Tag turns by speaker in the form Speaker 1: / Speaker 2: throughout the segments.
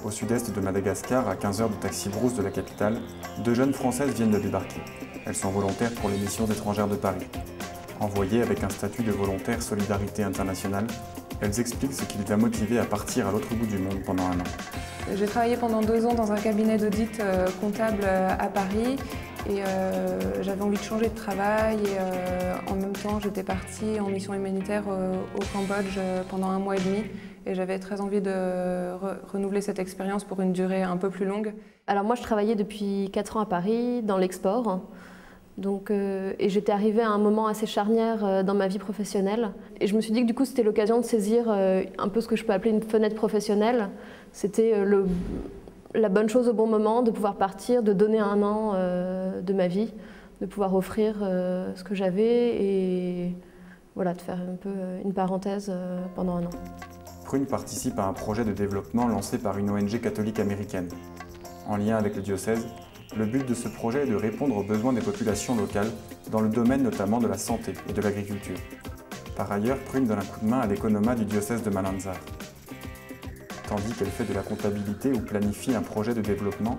Speaker 1: Au sud-est de Madagascar, à 15 heures de taxi brousse de la capitale, deux jeunes Françaises viennent de débarquer. Elles sont volontaires pour les missions étrangères de Paris. Envoyées avec un statut de volontaire solidarité internationale, elles expliquent ce qui les a motivées à partir à l'autre bout du monde pendant un an.
Speaker 2: J'ai travaillé pendant 2 ans dans un cabinet d'audit comptable à Paris et j'avais envie de changer de travail et en même temps j'étais partie en mission humanitaire au Cambodge pendant 1 mois et demi et j'avais très envie de renouveler cette expérience pour une durée un peu plus longue.
Speaker 3: Alors moi je travaillais depuis 4 ans à Paris dans l'export. Et j'étais arrivée à un moment assez charnière dans ma vie professionnelle. Et je me suis dit que du coup c'était l'occasion de saisir un peu ce que je peux appeler une fenêtre professionnelle. C'était la bonne chose au bon moment, de pouvoir partir, de donner 1 an de ma vie, de pouvoir offrir ce que j'avais et voilà, de faire un peu une parenthèse pendant 1 an.
Speaker 1: Prune participe à un projet de développement lancé par une ONG catholique américaine. En lien avec le diocèse, le but de ce projet est de répondre aux besoins des populations locales, dans le domaine notamment de la santé et de l'agriculture. Par ailleurs, Prune donne un coup de main à l'économa du diocèse de Malanzar. Tandis qu'elle fait de la comptabilité ou planifie un projet de développement,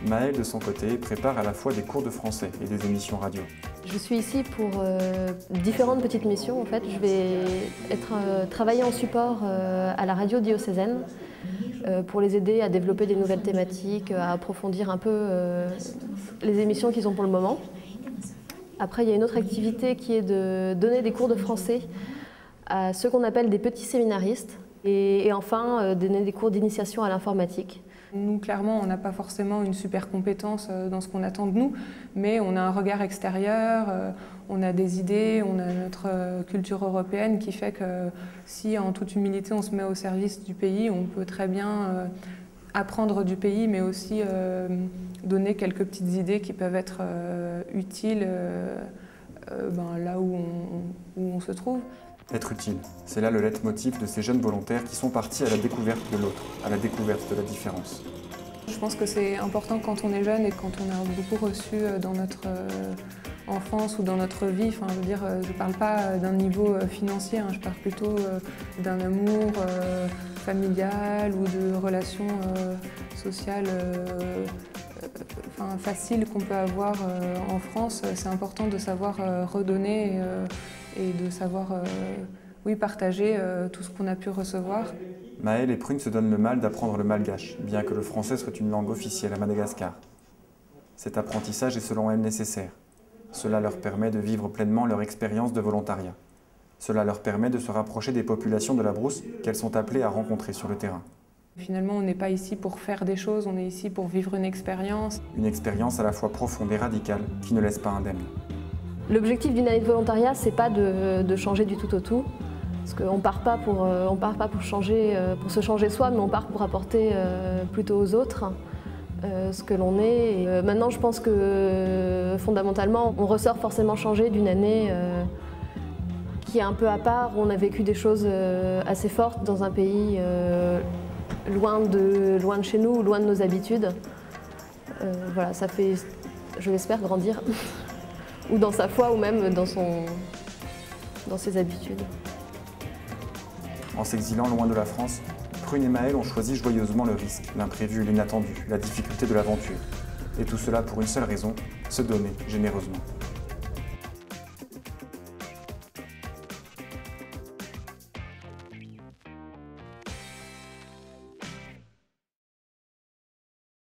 Speaker 1: Maëlle, de son côté, prépare à la fois des cours de français et des émissions radio.
Speaker 3: Je suis ici pour différentes petites missions. En fait, je vais travailler en support à la radio diocésaine, pour les aider à développer des nouvelles thématiques, à approfondir un peu les émissions qu'ils ont pour le moment. Après, il y a une autre activité qui est de donner des cours de français à ceux qu'on appelle des petits séminaristes et enfin donner des cours d'initiation à l'informatique.
Speaker 2: Nous, clairement, on n'a pas forcément une super compétence dans ce qu'on attend de nous, mais on a un regard extérieur, on a des idées, on a notre culture européenne qui fait que si, en toute humilité, on se met au service du pays, on peut très bien apprendre du pays, mais aussi donner quelques petites idées qui peuvent être utiles là où on se trouve.
Speaker 1: Être utile, c'est là le leitmotiv de ces jeunes volontaires qui sont partis à la découverte de l'autre, à la découverte de la différence.
Speaker 2: Je pense que c'est important quand on est jeune et quand on a beaucoup reçu dans notre enfance ou dans notre vie. Enfin, je veux dire, je ne parle pas d'un niveau financier, je parle plutôt d'un amour familial ou de relations sociales faciles qu'on peut avoir en France. C'est important de savoir redonner et de savoir partager tout ce qu'on a pu recevoir.
Speaker 1: Maëlle et Prune se donnent le mal d'apprendre le malgache, bien que le français soit une langue officielle à Madagascar. Cet apprentissage est selon elles nécessaire. Cela leur permet de vivre pleinement leur expérience de volontariat. Cela leur permet de se rapprocher des populations de la brousse qu'elles sont appelées à rencontrer sur le terrain.
Speaker 2: Finalement, on n'est pas ici pour faire des choses, on est ici pour vivre une expérience.
Speaker 1: Une expérience à la fois profonde et radicale qui ne laisse pas indemne.
Speaker 3: L'objectif d'une année de volontariat, c'est pas de changer du tout au tout. Parce qu'on part pas pour changer, pour se changer soi, mais on part pour apporter plutôt aux autres ce que l'on est. Et maintenant, je pense que fondamentalement, on ressort forcément changé d'une année qui est un peu à part. On a vécu des choses assez fortes dans un pays loin de chez nous, loin de nos habitudes. Voilà, ça fait, je l'espère, grandir. Ou dans sa foi, ou même dans ses habitudes.
Speaker 1: En s'exilant loin de la France, Prune et Maëlle ont choisi joyeusement le risque, l'imprévu, l'inattendu, la difficulté de l'aventure. Et tout cela pour une seule raison, se donner généreusement.